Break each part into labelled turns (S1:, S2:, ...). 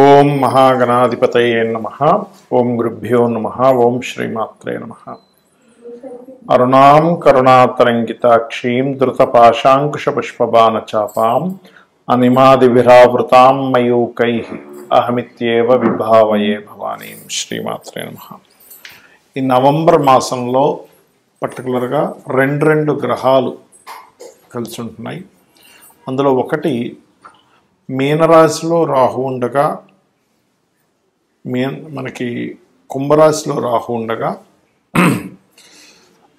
S1: ఓం మహాగణాధిపతయే నమః. ఓం గురుభ్యో నమః. ఓం శ్రీమాత్రే నమః. అరుణాం కరుణాతరంగితాక్షీం ధృతపాశాంకుశపుష్పబాణచాపాం అనిమాదివిరావృతాం మయూకైః అహమిత్యేవ విభావయే భవానీం. శ్రీమాత్రే నమః. ఈ నవంబర్ మాసంలో పర్టికులర్గా రెండు గ్రహాలు కలిసి ఉంటున్నాయి. అందులో ఒకటి మీనరాశిలో రాహు ఉండగా, మనకి కుంభరాశిలో రాహు ఉండగా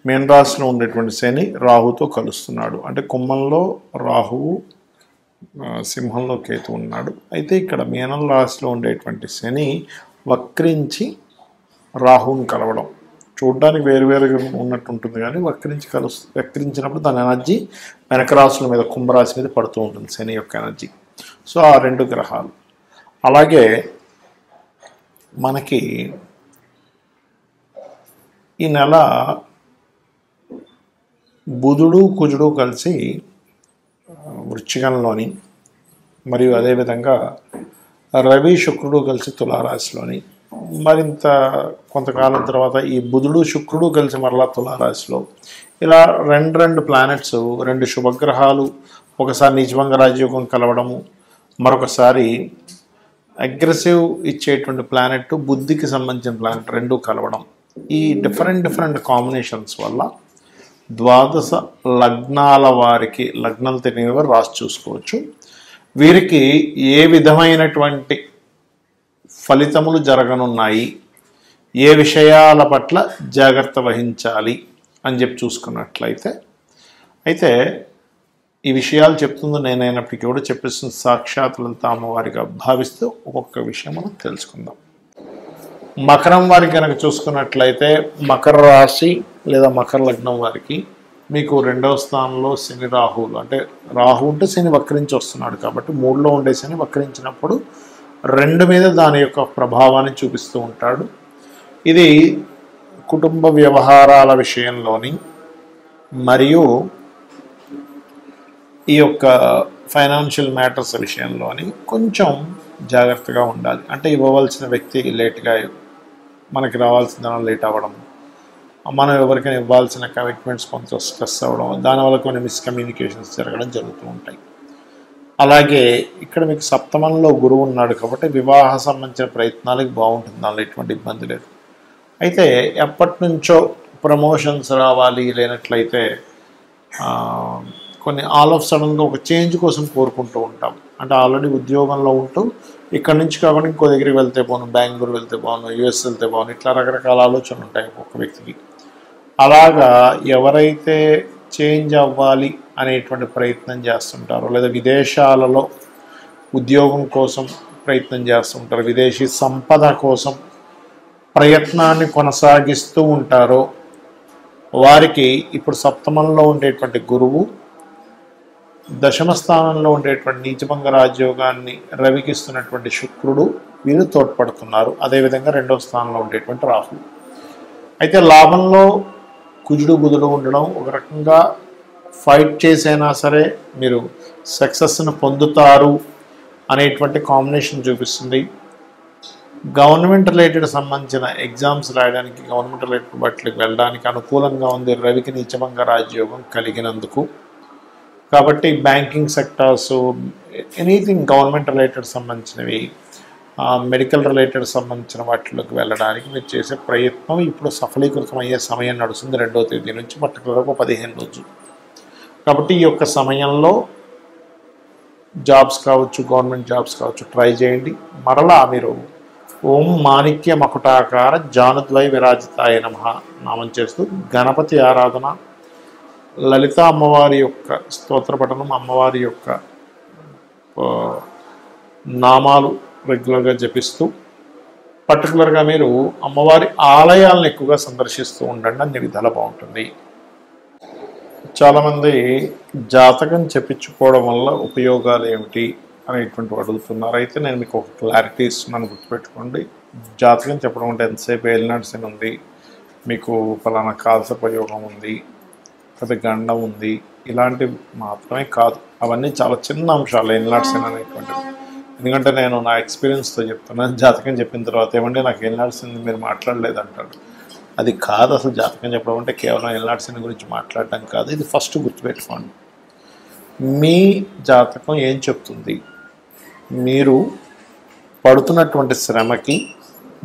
S1: మీనరాశిలో ఉండేటువంటి శని రాహుతో కలుస్తున్నాడు. అంటే కుంభంలో రాహువు, సింహంలో కేతు ఉన్నాడు. అయితే ఇక్కడ మీనం రాశిలో ఉండేటువంటి శని వక్రించి రాహువుని కలవడం చూడడానికి వేరువేరుగా ఉన్నట్టు ఉంటుంది, కానీ వక్రించినప్పుడు దాని ఎనర్జీ వెనక రాశుల మీద, కుంభరాశి మీద పడుతూ ఉంటుంది శని యొక్క ఎనర్జీ. సో ఆ రెండు గ్రహాలు. అలాగే మనకి ఈ నెల బుధుడు కుజుడు కలిసి వృశ్చికంలోని, మరియు అదేవిధంగా రవి శుక్రుడు కలిసి తులారాశిలోని, మరింత కొంతకాలం తర్వాత ఈ బుధుడు శుక్రుడు కలిసి మరలా తులారాశిలో, ఇలా రెండు ప్లానెట్స్, రెండు శుభగ్రహాలు ఒకసారి నీచభంగ రాజయోగం కలవడము, మరొకసారి అగ్రెసివ్ ఇచ్చేటువంటి ప్లానెట్ బుద్ధికి సంబంధించిన ప్లానెట్ రెండు కలవడం. ఈ డిఫరెంట్ కాంబినేషన్స్ వల్ల ద్వాదశ లగ్నాల వారికి, లగ్నాలు తెలియని వారు రాసి చూసుకోవచ్చు, వీరికి ఏ విధమైనటువంటి ఫలితములు జరగనున్నాయి, ఏ విషయాల పట్ల జాగ్రత్త వహించాలి అని చెప్పి చూసుకున్నట్లయితే, అయితే ఈ విషయాలు చెప్తుందో నేనైనప్పటికీ కూడా చెప్పేస్తుంది సాక్షాత్ లలిత అమ్మవారిగా భావిస్తూ ఒక్కొక్క విషయం మనం తెలుసుకుందాం. మకరం వారికి కనుక చూసుకున్నట్లయితే, మకర రాశి లేదా మకర లగ్నం వారికి మీకు రెండవ స్థానంలో శని రాహువులు, అంటే రాహు ఉంటే శని వక్రించి వస్తున్నాడు కాబట్టి మూడులో ఉండే శని వక్రించినప్పుడు రెండు మీద దాని యొక్క ప్రభావాన్ని చూపిస్తూ ఉంటాడు. ఇది కుటుంబ వ్యవహారాల విషయంలోని, మరియు ఈ యొక్క ఫైనాన్షియల్ మ్యాటర్స్ విషయంలోని కొంచెం జాగ్రత్తగా ఉండాలి. అంటే ఇవ్వవలసిన వ్యక్తి లేట్గా, మనకి రావాల్సిన లేట్ అవ్వడం, మనం ఎవరికైనా ఇవ్వాల్సిన కమిట్మెంట్స్ కొంచెం స్ట్రెస్ అవ్వడం, దానివల్ల కొన్ని మిస్కమ్యూనికేషన్స్ జరగడం జరుగుతూ ఉంటాయి. అలాగే ఇక్కడ మీకు సప్తమంలో గురువు ఉన్నాడు కాబట్టి వివాహ సంబంధించిన ప్రయత్నాలకు బాగుంటుంది, దానిలో ఎటువంటి ఇబ్బంది లేదు. అయితే ఎప్పటి నుంచో ప్రమోషన్స్ రావాలి, లేనట్లయితే కొన్ని ఆల్ ఆఫ్ సడన్గా ఒక చేంజ్ కోసం కోరుకుంటూ ఉంటాం. అంటే ఆల్రెడీ ఉద్యోగంలో ఉంటూ ఇక్కడ నుంచి కాకుండా ఇంకో దగ్గరికి వెళ్తే బాగును, బెంగళూరు వెళ్తే బాగును, యుఎస్ వెళ్తే బాగును, ఇట్లా రకరకాల ఆలోచనలు ఉంటాయి ఒక్కొక్క వ్యక్తికి. అలాగా ఎవరైతే చేంజ్ అవ్వాలి అనేటువంటి ప్రయత్నం చేస్తుంటారో, లేదా విదేశాలలో ఉద్యోగం కోసం ప్రయత్నం చేస్తుంటారో, విదేశీ సంపద కోసం ప్రయత్నాన్ని కొనసాగిస్తూ ఉంటారో వారికి ఇప్పుడు సప్తమంలో ఉండేటువంటి గురువు, దశమ స్థానంలో ఉండేటువంటి నీచభంగ రాజయోగాన్ని రవికిస్తున్నటువంటి శుక్రుడు, వీరు తోడ్పడుతున్నారు. అదేవిధంగా రెండవ స్థానంలో ఉండేటువంటి రాహు. అయితే లాభంలో కుజుడు బుధుడు ఉండడం ఒక రకంగా ఫైట్ చేసైనా సరే మీరు సక్సెస్ను పొందుతారు అనేటువంటి కాంబినేషన్ చూపిస్తుంది. గవర్నమెంట్ రిలేటెడ్ సంబంధించిన ఎగ్జామ్స్ రాయడానికి, గవర్నమెంట్ రిలేటెడ్ బట్లకి వెళ్ళడానికి అనుకూలంగా ఉంది రవికి నీచభంగ రాజయోగం కలిగినందుకు. కాబట్టి banking sectors, anything government related సంబంధించినవి, మెడికల్ రిలేటెడ్ సంబంధించిన వాటిలోకి వెళ్ళడానికి మీరు చేసే ప్రయత్నం ఇప్పుడు సఫలీకృతం అయ్యే సమయం నడుస్తుంది 2వ తేదీ నుంచి, పర్టికులర్గా 15 రోజులు. కాబట్టి ఈ యొక్క సమయంలో జాబ్స్ కావచ్చు, గవర్నమెంట్ జాబ్స్ కావచ్చు, ట్రై చేయండి. మరలా మీరు ఓం మాణిక్య మకుటాకార జానుద్వై విరాజితాయ నమః నామం చేస్తూ గణపతి ఆరాధన, లలిత అమ్మవారి యొక్క స్తోత్ర పఠనం, అమ్మవారి యొక్క నామాలు రెగ్యులర్గా జపిస్తూ, పర్టికులర్గా మీరు అమ్మవారి ఆలయాలను ఎక్కువగా సందర్శిస్తూ ఉండండి, అన్ని విధాలా బాగుంటుంది. చాలామంది జాతకం చెప్పించుకోవడం వల్ల ఉపయోగాలు ఏమిటి అనేటువంటి అడుగుతున్నారు. అయితే నేను మీకు ఒక క్లారిటీ ఇస్తున్నాను, గుర్తుపెట్టుకోండి. జాతకం చెప్పడం అంటే ఎంతసేపు ఏలినాటి శని ఉంది, మీకు ఫలానా కాల్సపయోగం ఉంది, పెద్ద గండం ఉంది, ఇలాంటివి మాత్రమే కాదు. అవన్నీ చాలా చిన్న అంశాలు ఏలినాటి శని అనేటువంటివి. ఎందుకంటే నేను నా ఎక్స్పీరియన్స్తో చెప్తున్నాను. జాతకం చెప్పిన తర్వాత ఏమంటే నాకు ఏలినాటి మీరు మాట్లాడలేదు అంటాడు. అది కాదు. అసలు జాతకం చెప్పడం అంటే కేవలం ఏలినాటి గురించి మాట్లాడటం కాదు. ఇది ఫస్ట్ గుర్తుపెట్టుకోండి. మీ జాతకం ఏం చెప్తుంది, మీరు పడుతున్నటువంటి శ్రమకి,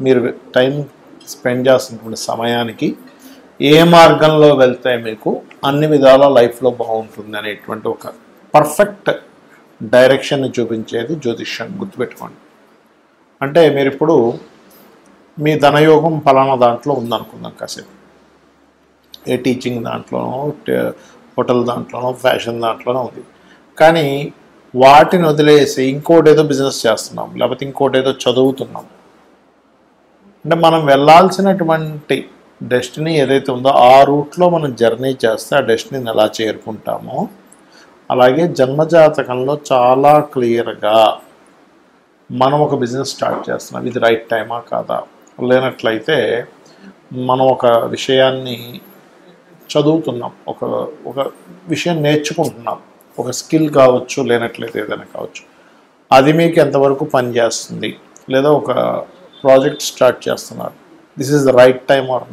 S1: మీరు టైం స్పెండ్ చేస్తున్నటువంటి సమయానికి ఏ మార్గంలో వెళ్తే మీకు అన్ని విధాల లైఫ్లో బాగుంటుంది అనేటువంటి ఒక పర్ఫెక్ట్ డైరెక్షన్ని చూపించేది జ్యోతిష్యం. గుర్తుపెట్టుకోండి. అంటే మీరు ఇప్పుడు మీ ధనయోగం ఫలానా దాంట్లో ఉందనుకుందాం కాసేపు, ఏ టీచింగ్ దాంట్లోనో, హోటల్ దాంట్లోనో, ఫ్యాషన్ దాంట్లోనో ఉంది. కానీ వాటిని వదిలేసి ఇంకోటి ఏదో బిజినెస్ చేస్తున్నాం, లేకపోతే ఇంకోటి ఏదో చదువుతున్నాం. అంటే మనం వెళ్ళాల్సినటువంటి డెస్టినీ ఏదైతే ఉందో ఆ రూట్లో మనం జర్నీ చేస్తే ఆ డెస్టినీని ఎలా చేరుకుంటామో, అలాగే జన్మజాతకంలో చాలా క్లియర్గా మనం ఒక బిజినెస్ స్టార్ట్ చేస్తున్నాం, ఇది రైట్ టైమా కాదా, లేనట్లయితే మనం ఒక విషయాన్ని చదువుతున్నాం, ఒక విషయం నేర్చుకుంటున్నాం, ఒక స్కిల్ కావచ్చు, లేనట్లయితే ఏదైనా కావచ్చు, అది మీకు ఎంతవరకు పనిచేస్తుంది, లేదా ఒక ప్రాజెక్ట్ స్టార్ట్ చేస్తున్నారు, this is the right time or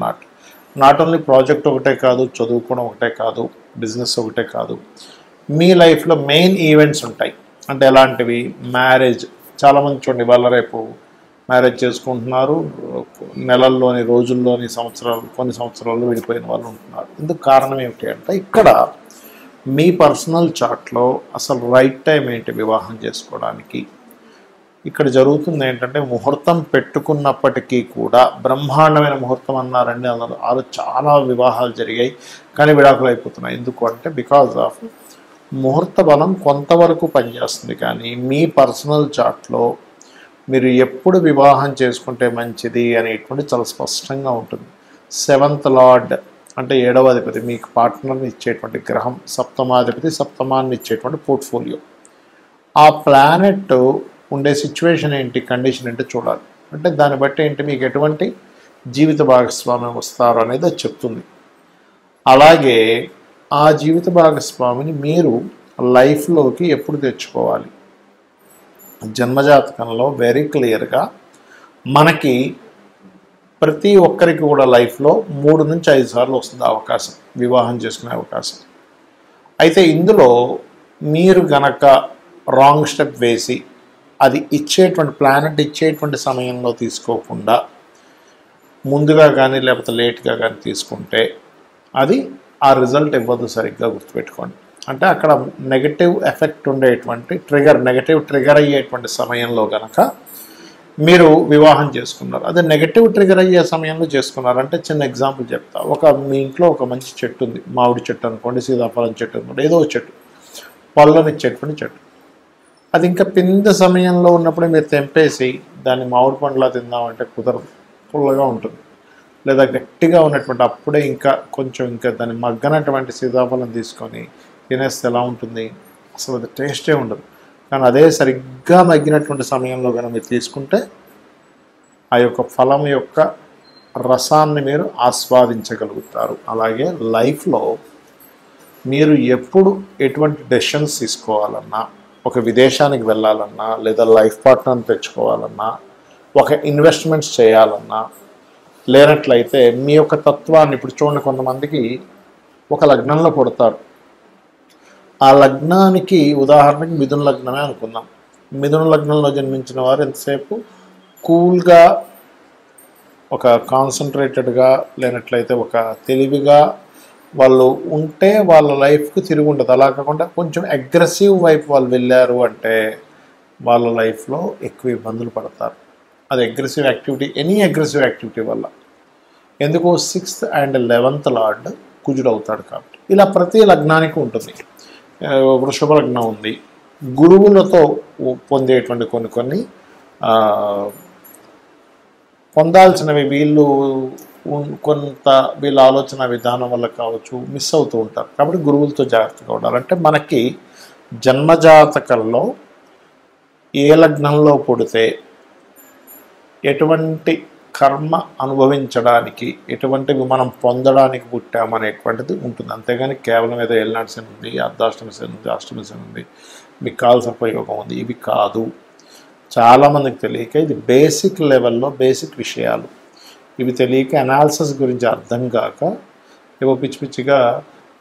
S1: not only project ఒకటే కాదు, చదువుకోవడం ఒకటే కాదు, బిజినెస్ ఒకటే కాదు, మీ లైఫ్లో మెయిన్ ఈవెంట్స్ ఉంటాయి. అంటే ఎలాంటివి? మ్యారేజ్. చాలామంది చూడండి, వాళ్ళ రేపు మ్యారేజ్ చేసుకుంటున్నారు, నెలల్లోని, రోజుల్లోని, కొన్ని సంవత్సరాలు విడిపోయిన వాళ్ళు ఉంటున్నారు. ఇందుకు కారణం ఏమిటి అంటే, ఇక్కడ మీ పర్సనల్ చార్ట్లో అసలు రైట్ టైం ఏంటి వివాహం చేసుకోవడానికి. ఇక్కడ జరుగుతుంది ఏంటంటే, ముహూర్తం పెట్టుకున్నప్పటికీ కూడా బ్రహ్మాండమైన ముహూర్తం అన్నారండి అన్నారు, ఆ చాలా వివాహాలు జరిగాయి కానీ విడాకులు అయిపోతున్నాయి. ఎందుకు అంటే, బికాజ్ ఆఫ్ ముహూర్త బలం కొంతవరకు పనిచేస్తుంది, కానీ మీ పర్సనల్ చార్ట్లో మీరు ఎప్పుడు వివాహం చేసుకుంటే మంచిది అనేటువంటి చాలా స్పష్టంగా ఉంటుంది. 7th లార్డ్ అంటే 7వ అధిపతి, మీకు పార్ట్నర్ని ఇచ్చేటువంటి గ్రహం, సప్తమాధిపతి సప్తమాన్ని ఇచ్చేటువంటి పోర్ట్ఫోలియో. ఆ ప్లానెట్ ఉండే సిచ్యువేషన్ ఏంటి, కండిషన్ ఏంటి చూడాలి. అంటే దాన్ని బట్టి ఏంటి మీకు ఎటువంటి జీవిత భాగస్వామ్యం వస్తారు అనేది అది చెప్తుంది. అలాగే ఆ జీవిత భాగస్వామిని మీరు లైఫ్లోకి ఎప్పుడు తెచ్చుకోవాలి. జన్మజాతకంలో వెరీ క్లియర్గా మనకి ప్రతి ఒక్కరికి కూడా లైఫ్లో 3 నుంచి 5 సార్లు వస్తుంది అవకాశం, వివాహం చేసుకునే అవకాశం. అయితే ఇందులో మీరు గనక రాంగ్ స్టెప్ వేసి అది ఇచ్చేటువంటి ప్లానెట్ ఇచ్చేటువంటి సమయంలో తీసుకోకుండా ముందుగా కానీ లేకపోతే లేట్గా కానీ తీసుకుంటే అది ఆ రిజల్ట్ ఇవ్వదు. సరిగ్గా గుర్తుపెట్టుకోండి. అంటే అక్కడ నెగటివ్ ఎఫెక్ట్ ఉండేటువంటి నెగటివ్ ట్రిగర్ అయ్యేటువంటి సమయంలో కనుక మీరు వివాహం చేసుకున్నారు, అదే నెగటివ్ ట్రిగర్ అయ్యే సమయంలో చేసుకున్నారంటే, చిన్న ఎగ్జాంపుల్ చెప్తా. మీ ఇంట్లో ఒక మంచి చెట్టు ఉంది, మామిడి చెట్టు అనుకోండి, సీతాఫలం చెట్టు అనుకోండి, ఏదో చెట్టు, పళ్ళనిచ్చేటువంటి చెట్టు. అది ఇంకా పిందె సమయంలో ఉన్నప్పుడే మీరు తెంపేసి దాన్ని మామిడి పండులా తిందామంటే కుదరదు, పుల్లగా ఉంటుంది. లేదా గట్టిగా ఉన్నటువంటి అప్పుడే ఇంకా దాన్ని మగ్గనటువంటి సీతాఫలం తీసుకొని తినేస్తే ఎలా ఉంటుంది? అసలు అది టేస్టే ఉండదు. కానీ అదే సరిగ్గా మగ్గినటువంటి సమయంలో కనుక మీరు తీసుకుంటే ఆ యొక్క ఫలం యొక్క రసాన్ని మీరు ఆస్వాదించగలుగుతారు. అలాగే లైఫ్లో మీరు ఎప్పుడు ఎటువంటి డెసిషన్స్ తీసుకోవాలన్నా, ఒక విదేశానికి వెళ్ళాలన్నా, లేదా లైఫ్ పార్ట్నర్ని తెచ్చుకోవాలన్నా, ఒక ఇన్వెస్ట్మెంట్స్ చేయాలన్నా, లేనట్లయితే మీ యొక్క తత్వాన్ని ఇప్పుడు చూడండి, కొంతమందికి ఒక లగ్నంలో పుడతారు. ఆ లగ్నానికి ఉదాహరణకి మిథున లగ్నమే అనుకుందాం. మిథున లగ్నంలో జన్మించిన వారు ఎంతసేపు కూల్గా, ఒక కాన్సన్ట్రేటెడ్గా, లేనట్లయితే ఒక తెలివిగా వాళ్ళు ఉంటే వాళ్ళ లైఫ్కి తిరిగి ఉండదు. అలా కాకుండా కొంచెం అగ్రెసివ్ వైపు వాళ్ళు వెళ్ళారు అంటే వాళ్ళ లైఫ్లో ఎక్కువ ఇబ్బందులు పడతారు. అది aggressive activity, any aggressive activity వల్ల. ఎందుకు? 6th and 11th లార్డ్ కుజుడు అవుతాడు కాబట్టి. ఇలా ప్రతి లగ్నానికి ఉంటుంది. వృషభ లగ్నం ఉంది, గురువులతో పొందేటువంటి కొన్ని పొందాల్సినవి వీళ్ళ ఆలోచన విధానం వల్ల కావచ్చు మిస్ అవుతూ ఉంటారు. కాబట్టి గురువులతో జాగ్రత్తగా ఉండాలంటే, మనకి జన్మజాతకంలో ఏ లగ్నంలో పుడితే ఎటువంటి కర్మ అనుభవించడానికి, ఎటువంటివి మనం పొందడానికి పుట్టామనేటువంటిది ఉంటుంది. అంతేగాని కేవలం ఏదో ఏలినాటి శని ఉంది, అర్ధాష్టమి శని ఉంది, అష్టమి శని ఉంది, మీకు కావాల్సిన ప్రయోగం ఉంది, ఇవి కాదు. చాలామందికి తెలియక ఇది బేసిక్ లెవెల్లో బేసిక్ విషయాలు. ఇవి తెలియక అనాలిసిస్ గురించి అర్థం కాక ఏవో పిచ్చి పిచ్చిగా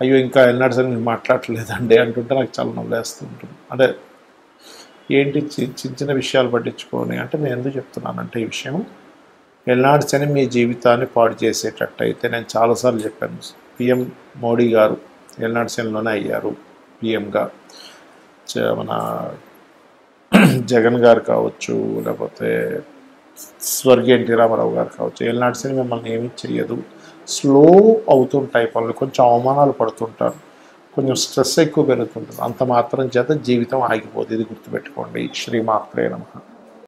S1: అయ్యో ఇంకా ఎల్నాడు శని మాట్లాడలేదండి అంటుంటే నాకు చాలా నవ్వేస్తుంటుంది. అంటే ఏంటి చిన్న చిన్న విషయాలు పట్టించుకొని అంటే నేను ఎందుకు చెప్తున్నానంటే ఈ విషయం ఎల్నాడు శని మీ జీవితాన్ని పాడు చేసేటట్టు అయితే నేను చాలాసార్లు చెప్పాను. పిఎం మోడీ గారు ఎల్నాడు శనిలోనే అయ్యారు పిఎంగా. మన జగన్ గారు కావచ్చు, లేకపోతే స్వర్గీయ ఎన్టీ రామారావు గారు కావచ్చు, ఏళ్ళనాటి శని మిమ్మల్ని ఏమీ చెయ్యదు. స్లో అవుతుంటాయి పనులు, కొంచెం అవమానాలు పడుతుంటారు, కొంచెం స్ట్రెస్ ఎక్కువ పెరుగుతుంటుంది. అంత మాత్రం చేత జీవితం ఆగిపోతుంది. ఇది గుర్తుపెట్టుకోండి. శ్రీమాత్రే నమః.